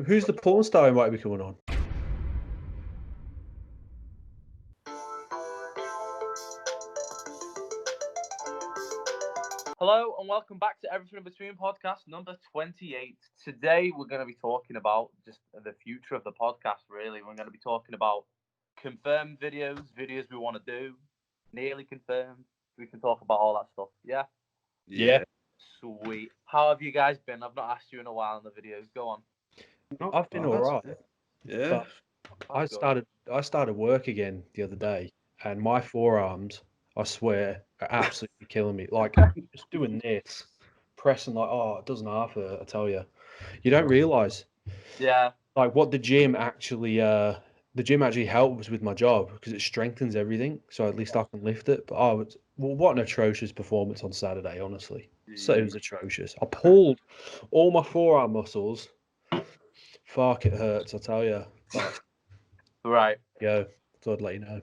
Who's the porn star who might be coming on? Hello and welcome back to Everything in Between podcast number 28. Today we're going to be talking about just the future of the podcast, really. We're going to be talking about confirmed videos we want to do, nearly confirmed. We can talk about all that stuff. Yeah? Yeah. Sweet. How have you guys been? I've not asked you in a while in the videos. Go on. I've been all right. Yeah. I started work again the other day, and my forearms, I swear, are absolutely killing me. Like just doing this, pressing it doesn't half hurt. I tell you, you don't realize Yeah. like what the gym actually helps with my job because it strengthens everything. So at least I can lift it. But what an atrocious performance on Saturday, honestly. So it was atrocious. I pulled all my forearm muscles. Fuck, it hurts, I tell you. But Right. go, thought I'd let you know.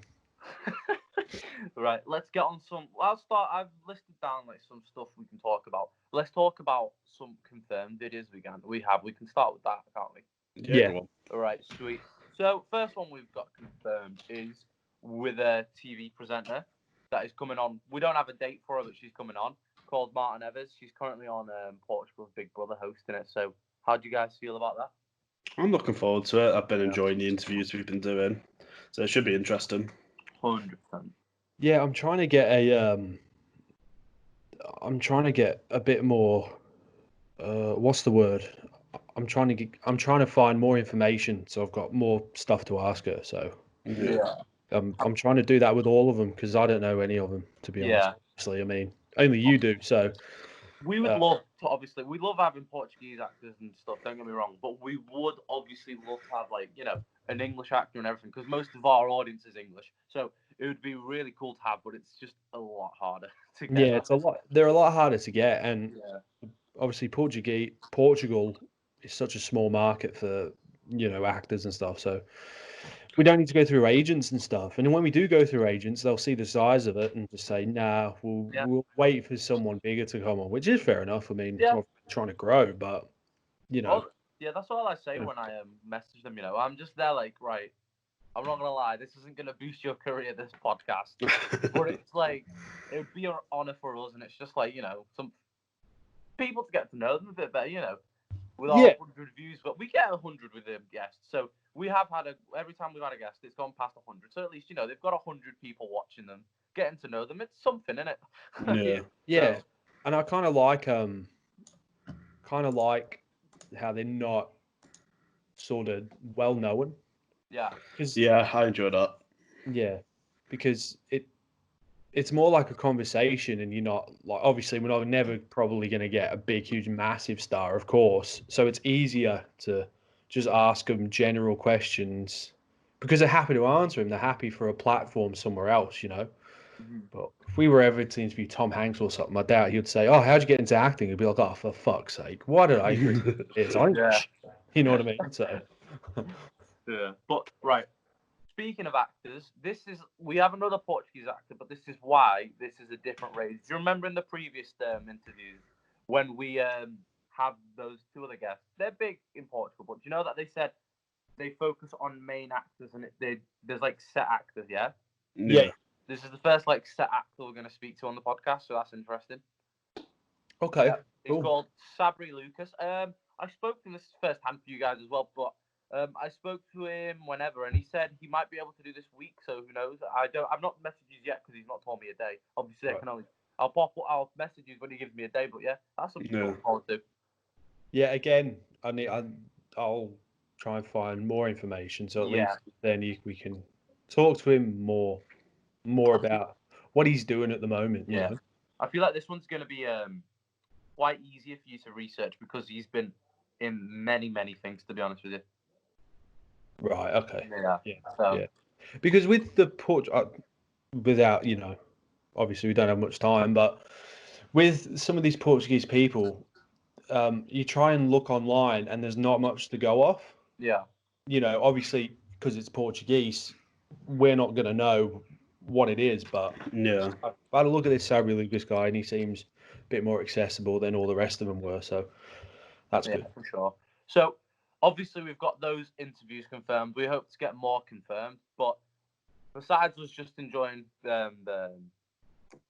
Right, let's get on some. I'll start. I've listed down like some stuff we can talk about. Let's talk about some confirmed videos we can. We can start with that, can't we? Yeah. Go on. All right, sweet. So first one we've got confirmed is with a TV presenter that is coming on. We don't have a date for her, but she's coming on. Called Martin Evers. She's currently on Portugal's Big Brother hosting it. So how do you guys feel about that? I'm looking forward to it. I've been enjoying the interviews we've been doing, so it should be interesting. 100%. Yeah, I'm trying to get a bit more. What's the word? I'm trying to find more information, so I've got more stuff to ask her. So Yeah. I'm trying to do that with all of them because I don't know any of them, to be honest. Yeah. Obviously, I mean, only you do. So We would love to, obviously, we love having Portuguese actors and stuff, don't get me wrong, but we would obviously love to have, like, an English actor and everything, because most of our audience is English. So it would be really cool to have, but it's just a lot harder to get. yeah, it's a lot. They're a lot harder to get, and Yeah. obviously Portugal is such a small market for actors and stuff. So we don't need to go through agents and stuff. And when we do go through agents, they'll see the size of it and just say, "Nah, we'll wait for someone bigger to come on," which is fair enough. I mean, Yeah. we're trying to grow, but Well, yeah, that's all I say when I message them, I'm just there like, right, I'm not going to lie, this isn't going to boost your career, this podcast. But it's like, it would be an honor for us, and it's just like, some people to get to know them a bit better, with our 100 views, but we get 100 with them guests. So we have had every time we've had a guest, it's gone past 100. So at least, they've got 100 people watching them, getting to know them. It's something, isn't it? Yeah. So, and I kind of like how they're not sort of well known. Yeah. Yeah, I enjoy that. Yeah, because it's more like a conversation, and you're not like, obviously we're not never probably going to get a big, huge, massive star, of course. So it's easier to just ask them general questions because they're happy to answer them. They're happy for a platform somewhere else, Mm-hmm. But if we were ever to interview Tom Hanks or something, I doubt he'd say, "Oh, how'd you get into acting?" He'd be like, "Oh, for fuck's sake, why did I agree to this? You know what I mean?" So yeah. But right. Speaking of actors, we have another Portuguese actor, but this is why this is a different race. Do you remember in the previous interviews when we have those two other guests? They're big in Portugal, but do you know that they said they focus on main actors and there's like set actors, yeah? Yeah. This is the first like set actor we're going to speak to on the podcast, so that's interesting. Okay. Yeah. He's Cool. called Sabri Lucas. I spoke to him, this is firsthand for you guys as well, but I spoke to him whenever, and he said he might be able to do this week. So who knows? I've not messaged you yet because he's not told me a day. Obviously, I can only. I'll message you when he gives me a day. But yeah, that's something to look forward to. Yeah. Again, I'll try and find more information, so at least then we can talk to him more about what he's doing at the moment. Yeah. I feel like this one's going to be quite easier for you to research because he's been in many things. To be honest with you. Right. Okay. Yeah. So. Yeah. Because with the without obviously we don't have much time, but with some of these Portuguese people, you try and look online and there's not much to go off. Yeah. Obviously because it's Portuguese, we're not going to know what it is, but yeah, I've had a look at this Sabri Lucas guy and he seems a bit more accessible than all the rest of them were, so that's good. For sure. So obviously we've got those interviews confirmed. We hope to get more confirmed. But besides us just enjoying the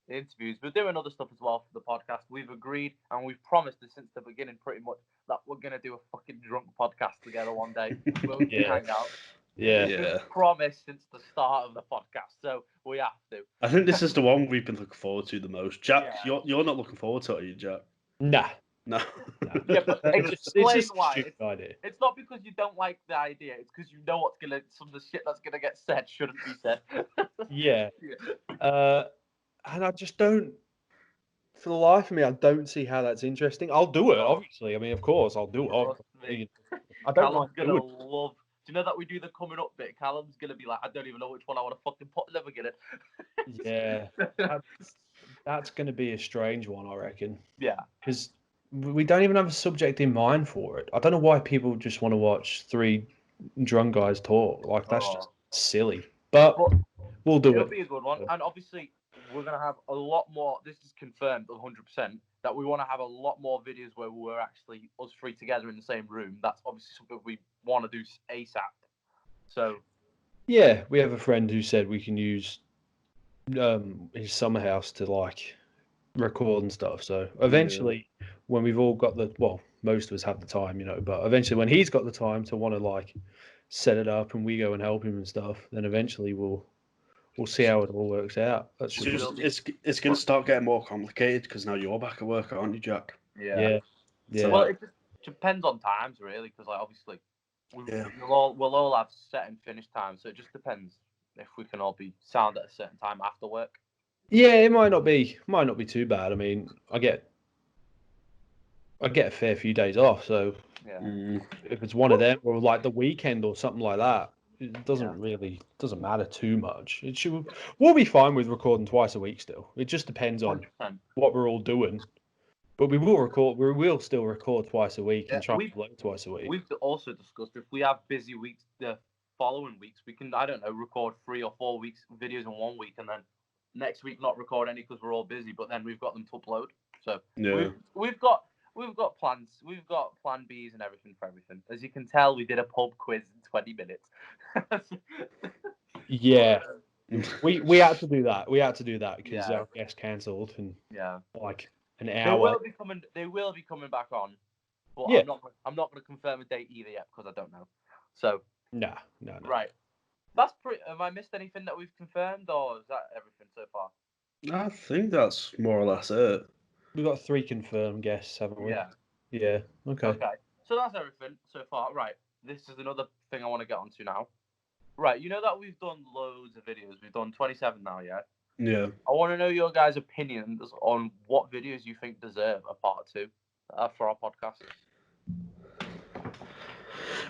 interviews, we're doing other stuff as well for the podcast. We've agreed and we've promised this since the beginning pretty much that we're going to do a fucking drunk podcast together one day where we can hang out. Yeah. It's been promised since the start of the podcast, so we have to. I think this is the one we've been looking forward to the most. Jack, Yeah. you're not looking forward to it, are you, Jack? Nah. No. Yeah, but It's explain just a why. stupid idea. It's not because you don't like the idea. It's because you know some of the shit that's gonna get said shouldn't be said. Yeah. And I just don't. For the life of me, I don't see how that's interesting. I'll do it, obviously. I mean, of course, I'll do it. Trust me. I don't Callum's mind gonna doing it. love. Do you know that we do the coming up bit? Callum's gonna be like, I don't even know which one I want to fucking put in the beginning. Yeah, that's going to be a strange one, I reckon. Yeah. Because we don't even have a subject in mind for it. I don't know why people just want to watch three drunk guys talk. Like, that's just silly. But we'll do It'll it. be a good one. And obviously, we're going to have a lot more. This is confirmed 100% that we want to have a lot more videos where we're actually us three together in the same room. That's obviously something we want to do ASAP. So, Yeah, we have a friend who said we can use his summer house to like record and stuff. So eventually, when we've all got most of us have the time, you know, but eventually when he's got the time to want to like set it up and we go and help him and stuff, then eventually we'll see how it all works out. That's It's going to start getting more complicated because now you're back at work, aren't you, Jack? yeah. Well, it just depends on times, really, because like obviously we'll all have set and finish times, so it just depends if we can all be sound at a certain time after work. Yeah, it might not be too bad. I mean, I get a fair few days off, so if it's one of them or like the weekend or something like that, it doesn't matter too much. We'll be fine with recording twice a week still. It just depends on 100%. what we're all doing. But we will still record twice a week and try to upload twice a week. We've also discussed if we have busy weeks the following weeks, we can, I don't know, record 3 or 4 weeks videos in 1 week and then next week not record any because we're all busy, but then we've got them to upload. So we've got plans. We've got plan Bs and everything for everything. As you can tell, we did a pub quiz in 20 minutes. Yeah. We had to do that. We had to do that because our guest cancelled and like an hour. They will be coming back on, but Yeah. I'm not going to confirm a date either yet because I don't know. So No. right, that's pretty. Have I missed anything that we've confirmed, or is that everything so far? I think that's more or less it. We've got 3 confirmed guests, haven't we? Yeah. Okay. So that's everything so far. Right. This is another thing I want to get onto now. Right. You know that we've done loads of videos. We've done 27 now, yeah? Yeah. I want to know your guys' opinions on what videos you think deserve a part 2 for our podcast.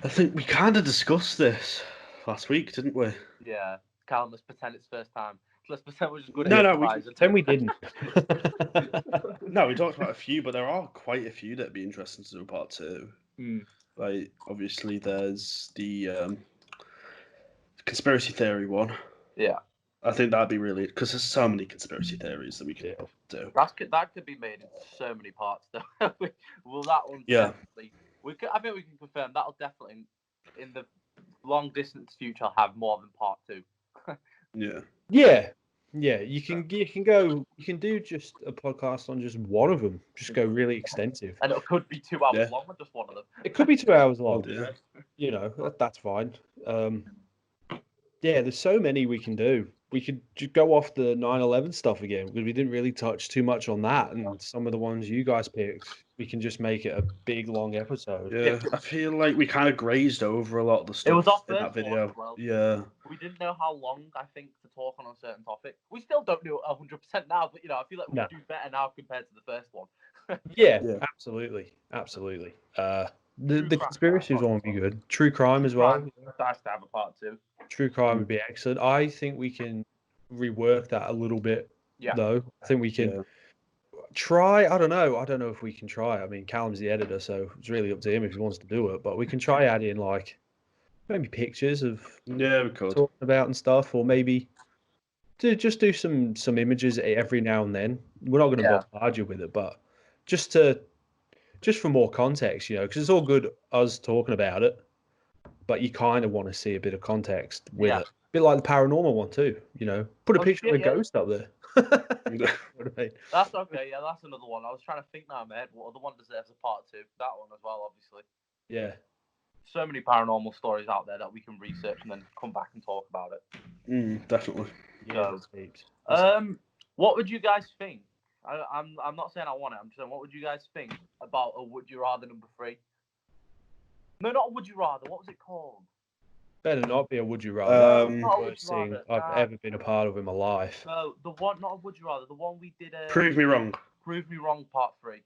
I think we kind of discussed this last week, didn't we? Yeah. Callum, let's pretend it's first time. Let's pretend we're just good No, at no, we improvising. Then we didn't. No, we talked about a few, but there are quite a few that'd be interesting to do a part 2. Like, obviously, there's the conspiracy theory one. Yeah. I think that'd be really, because there's so many conspiracy theories that we could do. That could be made into so many parts, though. Well, that one definitely. I think we can confirm that'll definitely, in the long distance future, have more than part 2. Yeah. You can do just a podcast on just one of them. Just go really extensive. And it could be 2 hours long with just one of them. It could be 2 hours long. Yeah. You know, that's fine. There's so many we can do. We could just go off the 9/11 stuff again because we didn't really touch too much on that, and some of the ones you guys picked, we can just make it a big long episode. Yeah, I feel like we kind of grazed over a lot of the stuff It was our in that first video. one as well. Yeah. We didn't know how long, I think, to talk on a certain topic. We still don't know 100% now, but I feel like we do better now compared to the first one. Yeah, absolutely. The conspiracies one would be good. True crime as well. Nice to have a part 2. True crime would be excellent. I think we can rework that a little bit, though. I think we can try. I don't know if we can try. I mean, Callum's the editor, so it's really up to him if he wants to do it. But we can try add in like maybe pictures of we could talking about and stuff, or maybe to just do some images every now and then. We're not going to bombard you with it, but just to just for more context, because it's all good us talking about it, but you kind of want to see a bit of context with it. A bit like the paranormal one too, Put a picture of a ghost up there. That's okay. Yeah, that's another one. I was trying to think now in my head what other one deserves a part 2. That one as well, obviously. Yeah. So many paranormal stories out there that we can research and then come back and talk about it. Definitely. Yeah. What would you guys think? I'm not saying I want it. I'm just saying, what would you guys think about a Would You Rather number 3? No, not a Would You Rather. What was it called? Better not be a Would You Rather. Not a Would Worst You thing Rather. I've ever been a part of in my life. No, the one, not a Would You Rather. The one we did. Prove Me Wrong. Prove Me Wrong, part 3.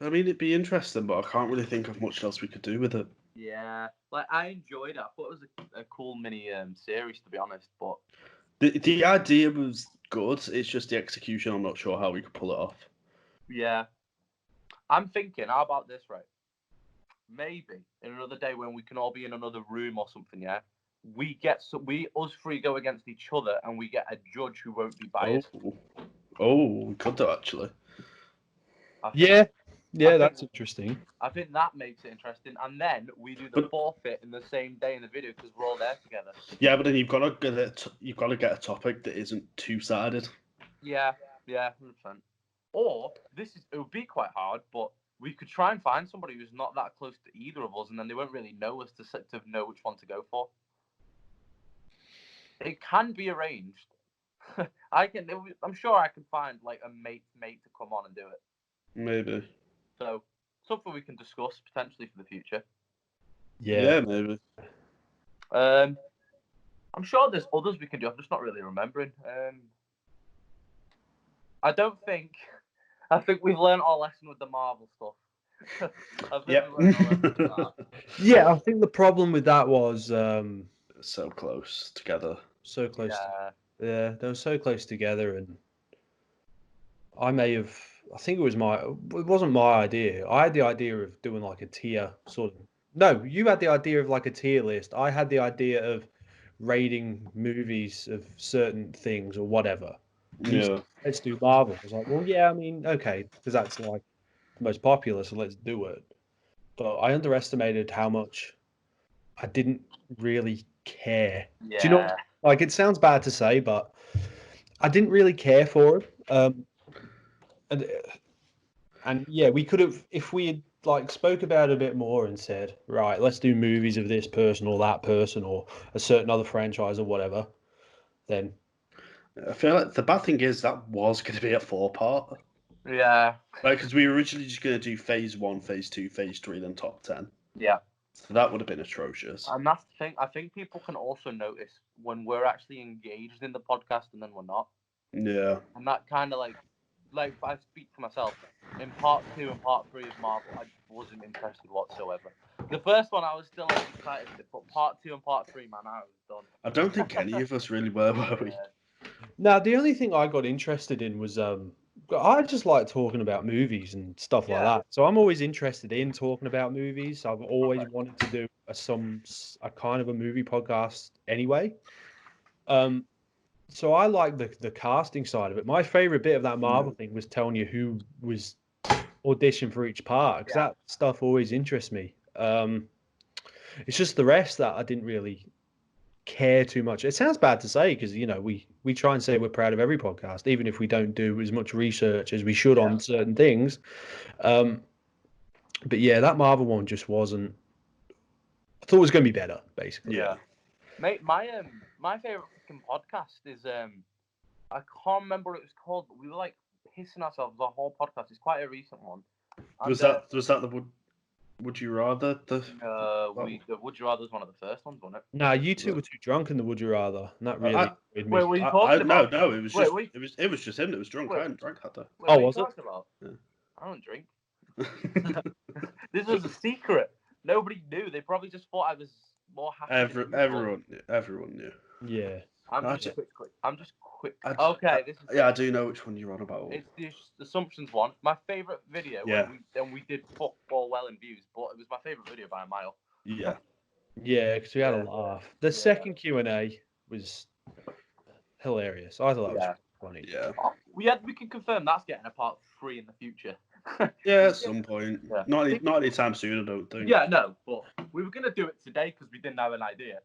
I mean, it'd be interesting, but I can't really think of much else we could do with it. Yeah, like I enjoyed it. I thought it was a cool mini series, to be honest. But the idea was good. It's just the execution. I'm not sure how we could pull it off. Yeah, I'm thinking. How about this, right? Maybe in another day when we can all be in another room or something. Yeah, us three go against each other, and we get a judge who won't be biased. We could do actually. Yeah, that's interesting. I think that makes it interesting, and then we do the forfeit in the same day in the video because we're all there together. Yeah, but then you've got to get a topic that isn't two-sided. Yeah, 100%. Or it would be quite hard, but we could try and find somebody who's not that close to either of us, and then they won't really know us to know which one to go for. It can be arranged. I'm sure I can find like a mate to come on and do it. Maybe. So something we can discuss potentially for the future. Yeah, maybe. I'm sure there's others we can do. I'm just not really remembering. I think we've learned our lesson with the Marvel stuff. Yeah, I think the problem with that was so close together. So close. Yeah, they were so close together, and I think it wasn't my idea. I had the idea of doing like a tier sort of. No, you had the idea of like a tier list. I had the idea of rating movies of certain things or whatever. Yeah. Let's do Marvel. I was like, well, yeah, I mean, okay, because that's like the most popular, so let's do it. But I underestimated how much I didn't really care. Yeah. Do you know? Like, it sounds bad to say, but I didn't really care for it. And yeah, we could have, if we had like spoke about it a bit more and said, right, let's do movies of this person or that person or a certain other franchise or whatever, then I feel like the bad thing is that was going to be a 4-part. Yeah. Like, because we were originally just going to do phase 1, phase 2, phase 3, then top 10. Yeah. So that would have been atrocious. And that's the thing. I think people can also notice when we're actually engaged in the podcast and then we're not. Yeah. And that kind of like I speak for myself. In part 2 and part 3 of Marvel, I wasn't interested whatsoever. The first one I was still like, excited, but part 2 and part 3, man, I was done. I don't think any of us really were we? No, the only thing I got interested in was I just like talking about movies and stuff like that. So I'm always interested in talking about movies. I've always wanted to do a kind of a movie podcast anyway. So I like the casting side of it. My favorite bit of that Marvel thing was telling you who was auditioned for each part, because that stuff always interests me. It's just the rest that I didn't really care too much. It sounds bad to say because we try and say we're proud of every podcast, even if we don't do as much research as we should on certain things. But yeah, that Marvel one just wasn't. I thought it was going to be better, basically. Yeah. Mate, my favorite fucking podcast is I can't remember what it was called, but we were like pissing ourselves the whole podcast. It's quite a recent one. And, was that the Would You Rather? The Would You Rather was one of the first ones, wasn't it? Nah, you two were too drunk in the Would You Rather. And that really made me. Wait, were you talking about? No, it was it was just him that was drunk. I hadn't drank that day. Wait, was it? About? Yeah. I don't drink. This was a secret. Nobody knew. They probably just thought I was more happy. Everyone knew. Yeah. I'm just quick. Okay, this is I do know which one you're on about. It's the Assumptions one. My favorite video. Yeah. We did football well in views, but it was my favorite video by a mile. Yeah. Yeah, because we had a laugh. The second Q&A was hilarious. I thought that was. funny. Yeah. We can confirm that's getting a part 3 in the future. Yeah, at some point. Yeah. Not anytime soon, I don't think. Yeah, no, but we were gonna do it today because we didn't have an idea.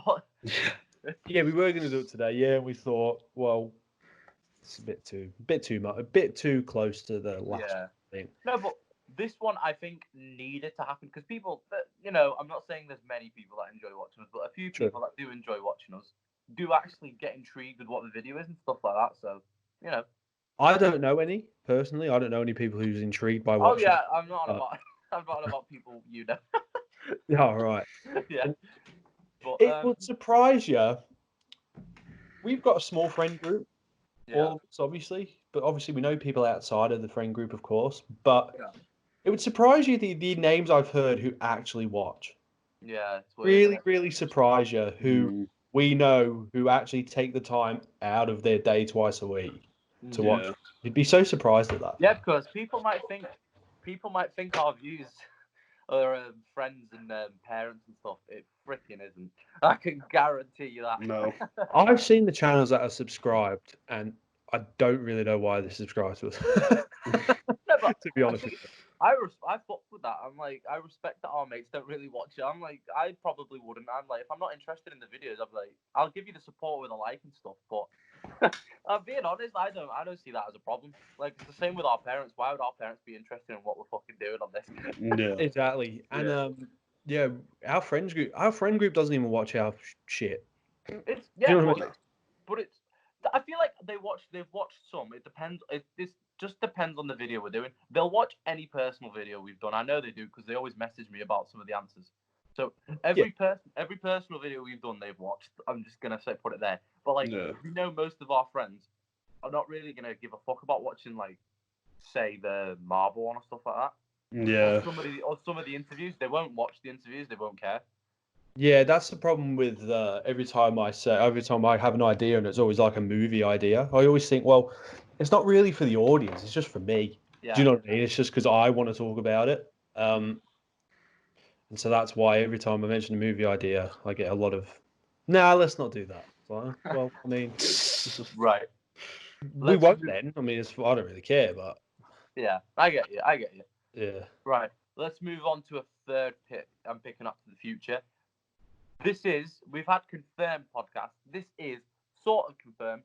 But Yeah, we were going to do it today. Yeah, and we thought, well, it's a bit too much, a bit too close to the last thing. No, but this one I think needed to happen because people, you know, I'm not saying there's many people that enjoy watching us, but a few people that do enjoy watching us do actually get intrigued with what the video is and stuff like that. So, you know, I don't know any personally. I don't know any people who's intrigued by watching. Oh yeah, I'm not about people you know. Yeah, right. Yeah. But, it would surprise you. We've got a small friend group, all of us, obviously, but obviously we know people outside of the friend group, of course. But it would surprise you the names I've heard who actually watch. Yeah, it's weird, really surprise you who we know who actually take the time out of their day twice a week to watch. You'd be so surprised at that. Yeah, because people might think our views are friends and parents and stuff. It freaking isn't. I can guarantee you that. No. I've seen the channels that are subscribed, and I don't really know why they're subscribed to us. No, but to be honest with you. I fuck with that. I'm like, I respect that our mates don't really watch it. I'm like, I probably wouldn't. I'm like, if I'm not interested in the videos, I'm like, I'll give you the support with a like and stuff. But I'm being honest, I don't see that as a problem. Like, it's the same with our parents. Why would our parents be interested in what we're fucking doing on this? Yeah. Exactly. And our friend group doesn't even watch our shit. It's but it's. I feel like they've watched some. It depends. This just depends on the video we're doing. They'll watch any personal video we've done. I know they do because they always message me about some of the answers. So every personal video we've done, they've watched. I'm just gonna put it there. But like, we know most of our friends are not really gonna give a fuck about watching like, say, the Marvel one or stuff like that. Yeah. Or some of the interviews. They won't watch the interviews. They won't care. Yeah, that's the problem with every time I have an idea and it's always like a movie idea, I always think, well, it's not really for the audience, it's just for me. Yeah. Do you know what I mean? It's just because I want to talk about it. And so that's why every time I mention a movie idea, I get a lot of, nah, let's not do that. Well, I mean, right. We won't then. I mean, I don't really care, but. Yeah, I get you. Yeah. Right. Let's move on to a third pick I'm picking up for the future. We've had confirmed podcasts. This is sort of confirmed,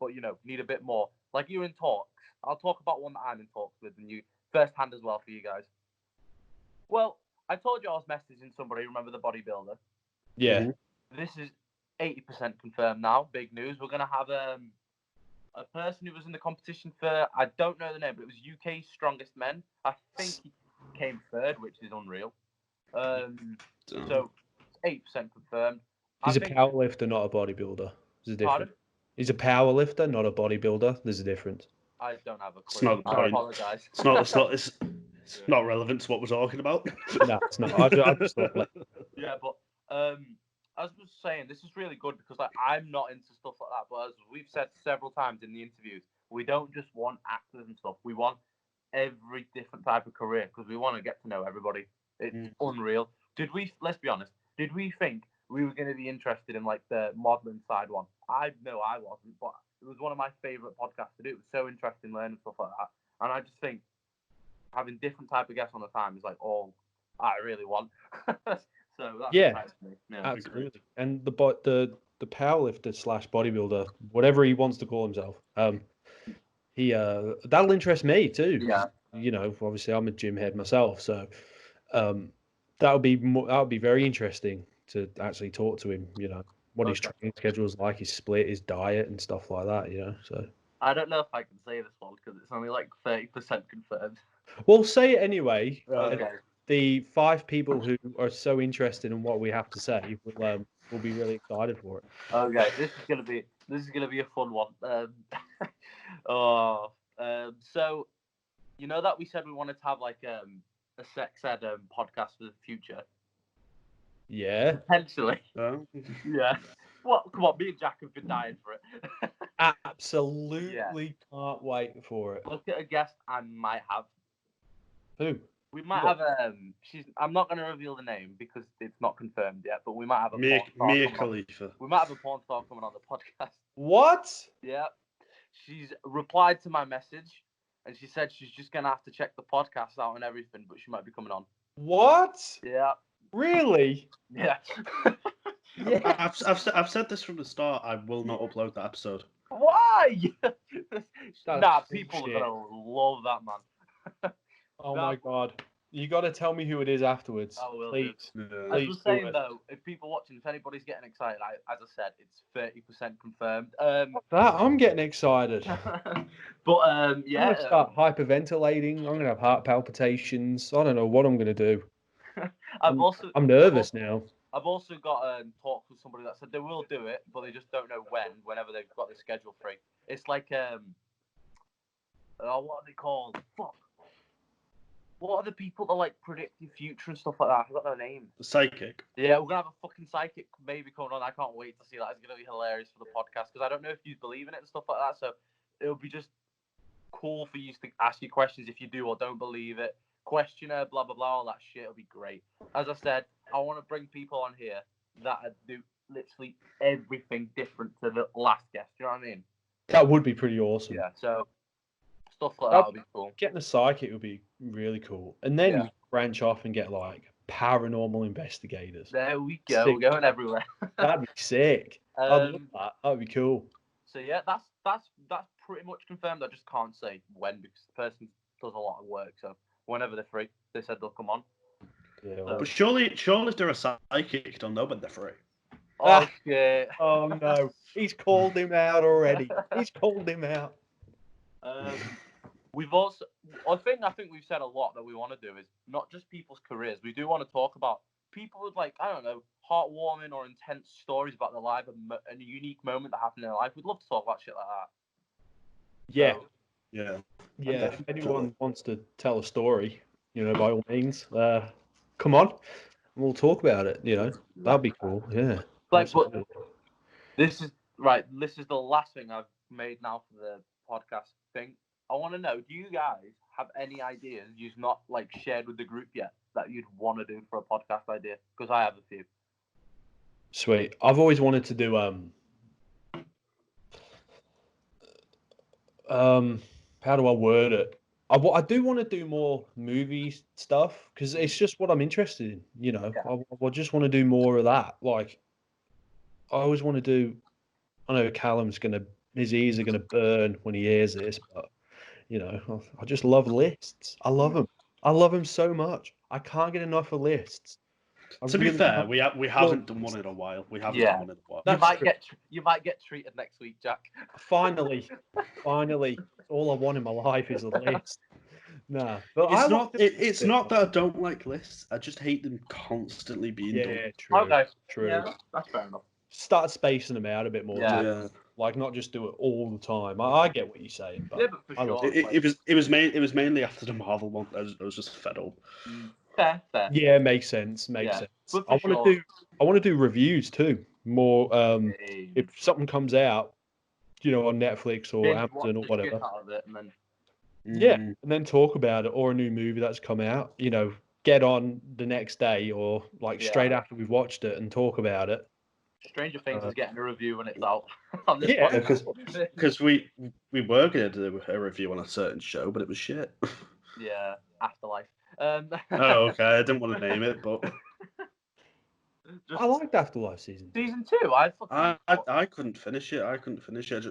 but need a bit more. Like, you're in talks. I'll talk about one that I'm in talks with, and you firsthand as well for you guys. Well, I told you I was messaging somebody. Remember the bodybuilder? Yeah. Mm-hmm. This is 80% confirmed now. Big news. We're gonna have a person who was in the competition for, I don't know the name, but it was UK's Strongest Men. I think he came third, which is unreal. So 8% confirmed. He's a powerlifter, not a bodybuilder. There's a difference. Pardon? He's a powerlifter, not a bodybuilder. There's a difference. I don't have a clue. It's not the point. I apologise. It's not relevant to what we're talking about. No, it's not. I just thought, yeah, but as I was saying, this is really good because I'm not into stuff like that. But as we've said several times in the interviews, we don't just want actors and stuff. We want every different type of career because we want to get to know everybody. It's unreal. Let's be honest, did we think we were going to be interested in like the modeling side one? I wasn't, but it was one of my favorite podcasts to do. It was so interesting learning stuff like that. And I just think having different type of guests on the time is like all I really want. So that's exciting to me. Yeah, absolutely. And the powerlifter / bodybuilder, whatever he wants to call himself, he that'll interest me too. Yeah. Obviously I'm a gym head myself, so that would be very interesting to actually talk to him. What his training schedule is like, his split, his diet, and stuff like that. So I don't know if I can say this one because it's only like 30% confirmed. Well, say it anyway. Okay. The 5 people who are so interested in what we have to say will be really excited for it. Okay, this is gonna be a fun one. So that we said we wanted to have like a sex ed podcast for the future. Yeah. Potentially. Yeah. Well, come on, me and Jack have been dying for it. Absolutely can't wait for it. Look at a guest I might have. Who? We might have I'm not going to reveal the name because it's not confirmed yet, but we might have a Mia Khalifa. We might have a porn star coming on the podcast. What? Yeah. she's replied to my message, and she said she's just gonna have to check the podcast out and everything, but she might be coming on. What? Yeah. Really? Yeah. Yeah. I've said this from the start. I will not upload that episode. Why? Nah, That's people bullshit. are gonna love that, man. Oh That- my god. You got to tell me who it is afterwards. I will do. Please. Yeah. As Please we're do saying it. though, if people watching, if anybody's getting excited, as I said, it's 30% confirmed. I'm getting excited. But I'm yeah, gonna start hyperventilating. I'm gonna have heart palpitations. I don't know what I'm gonna do. I'm nervous now. I've also got talks with somebody that said they will do it, but they just don't know when. Whenever they've got their schedule free, it's like what are they called? Fuck. What are the people that like predict your future and stuff like that? I forgot their name. The psychic. Yeah, we're gonna have a fucking psychic maybe coming on. I can't wait to see that. It's gonna be hilarious for the podcast because I don't know if you believe in it and stuff like that. So it'll be just cool for you to ask you questions if you do or don't believe it. Questionnaire, blah blah blah, all that shit. It'll be great. As I said, I want to bring people on here that do literally everything different to the last guest. You know what I mean? That would be pretty awesome. Yeah. So stuff like that would be cool. Getting a psychic would be really cool. And then Yeah. we branch off and get like paranormal investigators. There we go. Sick. We're going everywhere. That'd be sick. I'd love that. That'd be cool. So yeah, that's pretty much confirmed. I just can't say when because the person does a lot of work. So whenever they're free, they said they'll come on. Yeah. So- But surely if they're a psychic, they'll know when they're free. Oh shit. Oh no. He's called him out already. He's called him out. We've also, I think we've said a lot that we want to do is not just people's careers. We do want to talk about people with like, I don't know, heartwarming or intense stories about their life and a unique moment that happened in their life. We'd love to talk about shit like that. Yeah. So, Yeah. Yeah. If anyone wants to tell a story, by all means, come on. And we'll talk about it, That'd be cool. Yeah. like, but Absolutely. this is the last thing I've made now for the podcast thing. I want to know, do you guys have any ideas you've not like shared with the group yet that you'd want to do for a podcast idea? Because I have a few. Sweet. I've always wanted to do how do I word it? I do want to do more movie stuff because it's just what I'm interested in. Yeah. I just want to do more of that. Like, I always want to do. I know Callum's his ears are gonna burn when he hears this, but I just love lists. I love them. I love them so much. I can't get enough of lists. To be fair, we haven't done one in a while. Yeah. Done one in a while. You might get treated next week, Jack. Finally, all I want in my life is a list. Nah, but It's not that I don't like lists. I just hate them constantly being done. Yeah, true. Okay. True. Yeah, that's fair enough. Start spacing them out a bit more. Yeah. Too. Like not just do it all the time. I get what you're saying, but Yeah, but for I love sure. It was mainly after the Marvel one. I was just fed up. Fair. yeah, makes sense. Makes sense. But I for want to do reviews too. More if something comes out, on Netflix or Amazon or whatever. Yeah, and then talk about it or a new movie that's come out. Get on the next day or like straight after we've watched it and talk about it. Stranger Things is getting a review when it's out. On this Yeah, podcast. Because we were going to do a review on a certain show, but it was shit. Yeah, Afterlife. Oh, okay. I didn't want to name it, but just I liked Afterlife season. season 2. I couldn't finish it.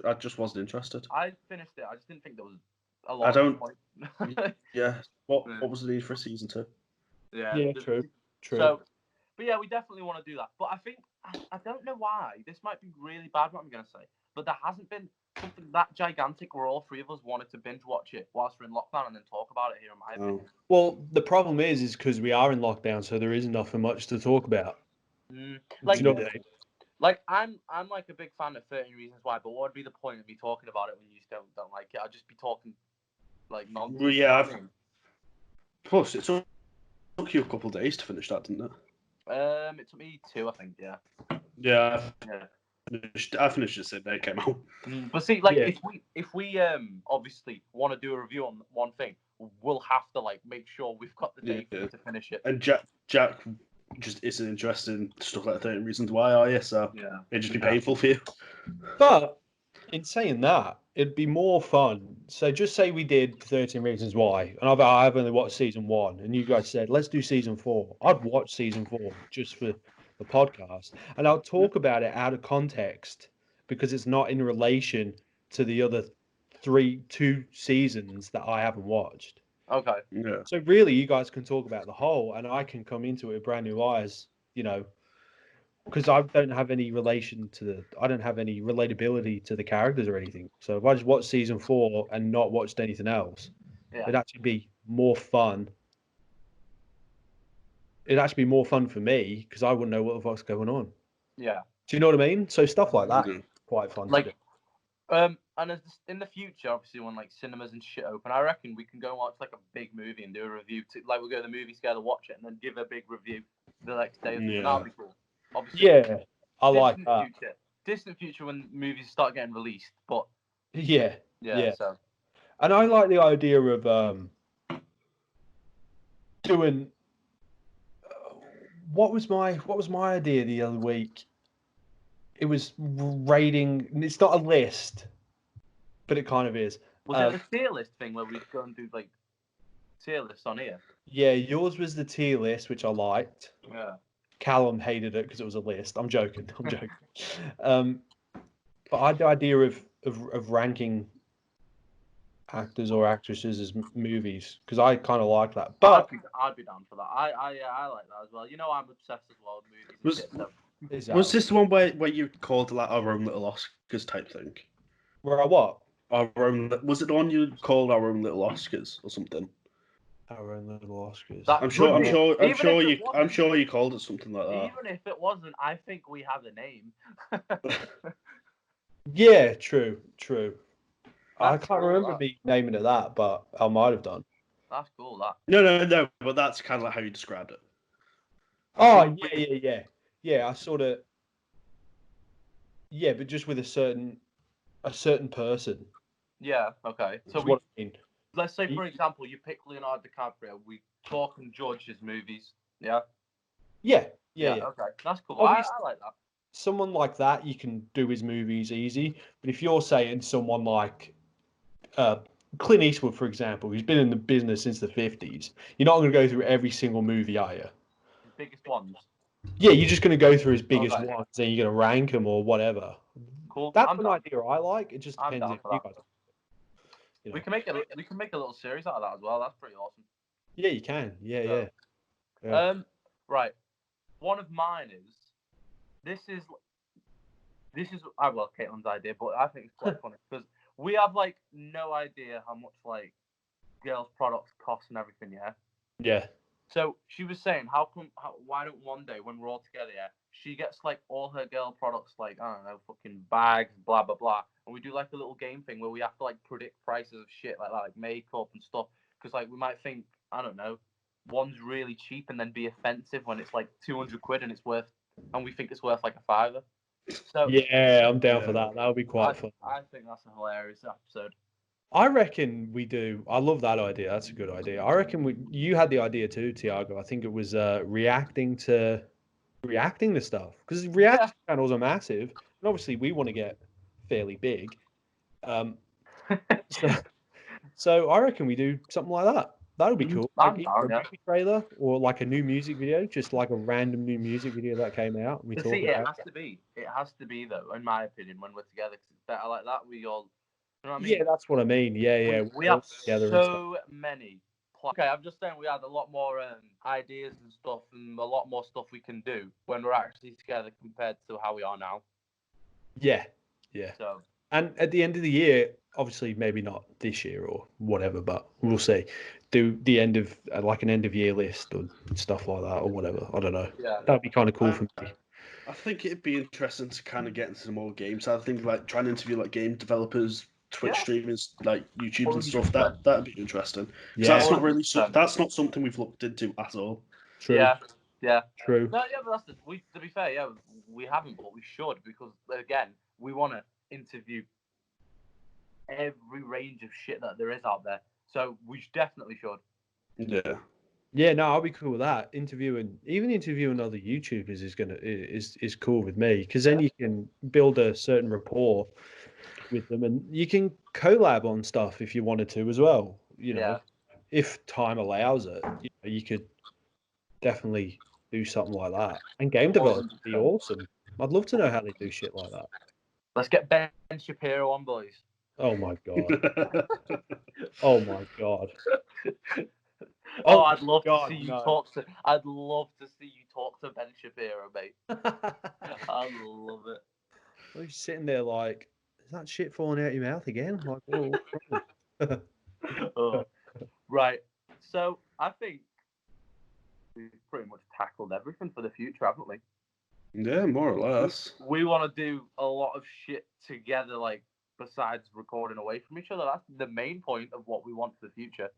I just wasn't interested. I finished it. I just didn't think there was a lot. I don't- Point. Yeah. What was the need for a season 2? Yeah, true. So, but yeah, we definitely want to do that. But I think I don't know why. This might be really bad what I'm gonna say, but there hasn't been something that gigantic where all three of us wanted to binge watch it whilst we're in lockdown and then talk about it here. In my opinion. Well, the problem is because we are in lockdown, so there isn't nothing much to talk about. Like, Do you know what I mean? like I'm like a big fan of 13 Reasons Why, but what would be the point of me talking about it when you just don't like it? I'd just be talking like nonsense. Well, yeah. Plus, it took you a couple of days to finish that, didn't it? It took me 2, I think. Yeah. Yeah. Yeah. I finished it the same day it came out. But see, like, Yeah. if we obviously want to do a review on one thing, we'll have to like make sure we've got the day to finish it. And Jack just isn't interested in stuff like 13 Reasons Why, are you? So Yeah. it'd just be painful for you. But in saying that, it'd be more fun. So just say we did 13 Reasons Why, and I've only watched season 1, and you guys said, let's do season 4. I'd watch season 4 just for the podcast, and I'll talk about it out of context because it's not in relation to the other 2 seasons that I haven't watched. Okay. Yeah. So really, you guys can talk about the whole, and I can come into it with brand new eyes, because I don't have any I don't have any relatability to the characters or anything. So if I just watched season 4 and not watched anything else, it'd actually be more fun. It'd actually be more fun for me because I wouldn't know what the fuck's going on. Yeah. Do you know what I mean? So stuff like that, quite fun to do. And in the future, obviously, when like cinemas and shit open, I reckon we can go and watch like a big movie and do a review. We'll go to the movie together, watch it, and then give a big review the next day. Yeah. That'd be cool. Obviously, Yeah, I like that. Distant future when movies start getting released, but Yeah. So, and I like the idea of doing. What was my idea the other week? It was rating. It's not a list, but it kind of is. Was it the tier list thing where we go and do like tier lists on here? Yeah, yours was the tier list, which I liked. Yeah. Callum hated it because it was a list. I'm joking. But I had the idea of ranking actors or actresses as movies because I kind of like that. But I'd be down for that. I like that as well. I'm obsessed as well with movies. Was this the one where you called like our own little Oscars type thing? Where I what? Was it the one you called our own little Oscars or something? Our own little Oscars. I'm sure you called it something like that. Even if it wasn't, I think we have the name. Yeah, true. I That's can't cool, remember that. me naming it that, but I might have done. That's cool. That. No, but that's kind of like how you described it. Oh, yeah. Yeah, I sort of. Yeah, but just with a certain person. Yeah. Okay. So What I mean. let's say, for example, you pick Leonardo DiCaprio. We talk and judge his movies. Yeah. Yeah. Okay, that's cool. I like that. Someone like that, you can do his movies easy. But if you're saying someone like Clint Eastwood, for example, who's been in the business since the 50s, you're not going to go through every single movie, are you? His biggest ones. Yeah, you're just going to go through his biggest ones, and you're going to rank them or whatever. Cool. That's an idea I like. It just depends if you guys. We can make a little series out of that as well. That's pretty awesome. Yeah, you can. Yeah. Right. One of mine is. This is Caitlin's idea, but I think it's quite funny because we have like no idea how much like girls' products cost and everything. Yeah. So she was saying, why don't one day when we're all together, she gets like all her girl products, like I don't know, fucking bags, blah blah blah, and we do like a little game thing where we have to like predict prices of shit like that, like makeup and stuff, because like we might think, I don't know, one's really cheap and then be offensive when it's like 200 quid and we think it's worth like a $5. So yeah, I'm down for that. That would be quite fun. I think that's a hilarious episode. I reckon we do. I love that idea. That's a good idea. I reckon you had the idea too, Tiago. I think it was reacting to stuff because reaction channels are massive, and obviously we want to get fairly big. So I reckon we do something like that. That would be cool. Like a movie trailer or like a new music video, just like a random new music video that came out. And we talk about it. It has to be though, in my opinion, when we're together, because it's better like that. We all. You know what I mean? Yeah, that's what I mean. Yeah. We have so many. Okay, I'm just saying we had a lot more ideas and stuff, and a lot more stuff we can do when we're actually together compared to how we are now. Yeah. So. And at the end of the year, obviously maybe not this year or whatever, but we'll see. Do the end of like an end of year list or stuff like that or whatever. I don't know. Yeah, that'd be kind of cool for me. I think it'd be interesting to kind of get into more games. I think like trying to interview like game developers, Twitch streamers, like YouTube and stuff. That'd be interesting. Yeah, that's not something we've looked into at all. True. Yeah. True. No, yeah, but to be fair, we haven't, but we should, because again, we want to interview every range of shit that there is out there. So we definitely should. Yeah. Yeah, no, I'll be cool with that. Interviewing other YouTubers is cool with me, because then you can build a certain rapport. with them, and you can collab on stuff if you wanted to as well. Yeah. If time allows it, you could definitely do something like that. And game development would be awesome. I'd love to know how they do shit like that. Let's get Ben Shapiro on, boys. Oh my god. Oh my god. Oh, I'd love God, to see you no. talk to. I'd love to see you talk to Ben Shapiro, mate. I love it. Well, he's sitting there like, is that shit falling out your mouth again? Like, what's wrong? Oh, right. So I think we've pretty much tackled everything for the future, haven't we? Yeah, more or less. We want to do a lot of shit together, like besides recording away from each other. That's the main point of what we want for the future.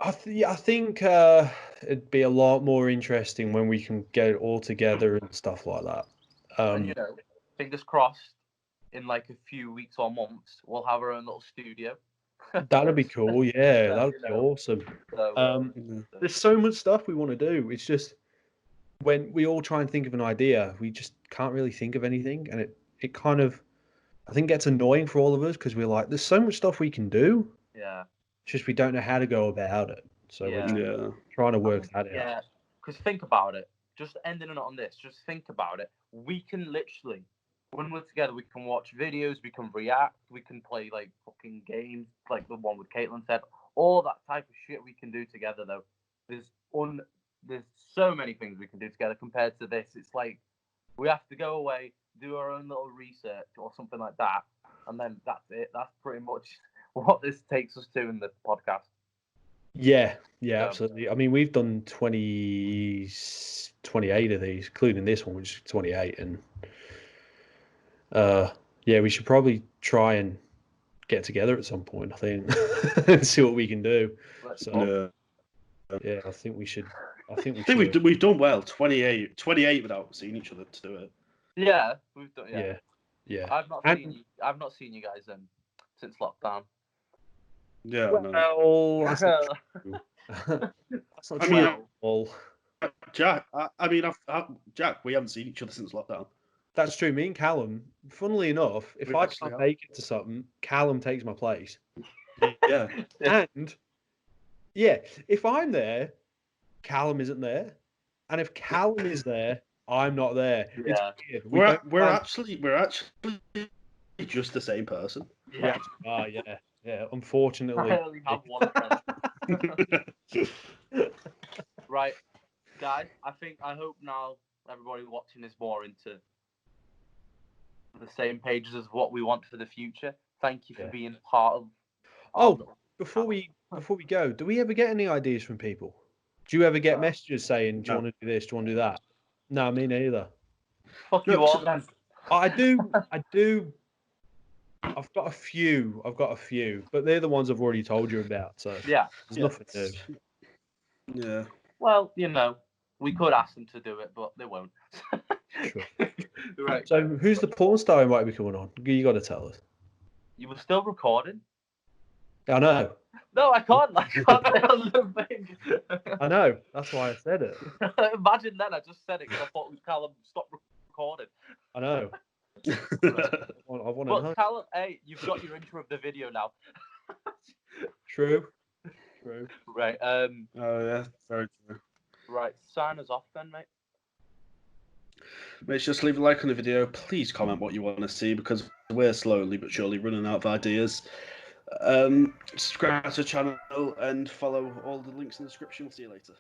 I think it'd be a lot more interesting when we can get it all together and stuff like that. And fingers crossed, in like a few weeks or months, we'll have our own little studio. That'd be cool. Yeah, that'd be awesome. So, there's so much stuff we want to do. It's just when we all try and think of an idea, we just can't really think of anything, and it kind of, I think, gets annoying for all of us because we're like, there's so much stuff we can do. Yeah. It's just we don't know how to go about it. So we're trying to work that out. Yeah, because think about it. Just ending on this. Just think about it. We can literally, when we're together, we can watch videos, we can react, we can play like fucking games, like the one with Caitlin said. All that type of shit we can do together, though. There's so many things we can do together compared to this. It's like we have to go away, do our own little research or something like that, and then that's it. That's pretty much what this takes us to in the podcast. Yeah, absolutely. I mean, we've done 28 of these, including this one, which is 28, and we should probably try and get together at some point, I think, and see what we can do. So, I think we should. I think we've done well. 28 without seeing each other to do it. Yeah, we've done. Yeah. I've not seen you guys since lockdown. Yeah. Well, that's not true. That's not true. Jack, Jack, we haven't seen each other since lockdown. That's true. Me and Callum, funnily enough, if I can't make it to something, Callum takes my place. Yeah. And if I'm there, Callum isn't there, and if Callum is there, I'm not there. Yeah. It's weird. We're actually just the same person. Yeah. Yeah. Unfortunately, I only have one friend. Right, guys. I hope now everybody watching is more into the same pages as what we want for the future. Thank you for being part of. Before we go, do we ever get any ideas from people? Do you ever get messages saying, "Do you want to do this? Do you want to do that?" No, me neither. Fuck you all, then. I do. I've got a few, but they're the ones I've already told you about. So there's nothing new. Yeah. Well, we could ask them to do it, but they won't. Sure. Right. So who's the porn star who might be coming on? You got to tell us. You were still recording? I know. No, I can't. I can't say on the thing. I know. That's why I said it. Imagine then I just said it because I thought Callum stopped recording. I know. I want to know. Callum, hey, you've got your intro of the video now. True. Right. Oh yeah, very true. Right, sign us off then, mate. Make sure to leave a like on the video. Please comment what you want to see because we're slowly but surely running out of ideas. Subscribe to the channel and follow all the links in the description. We'll see you later.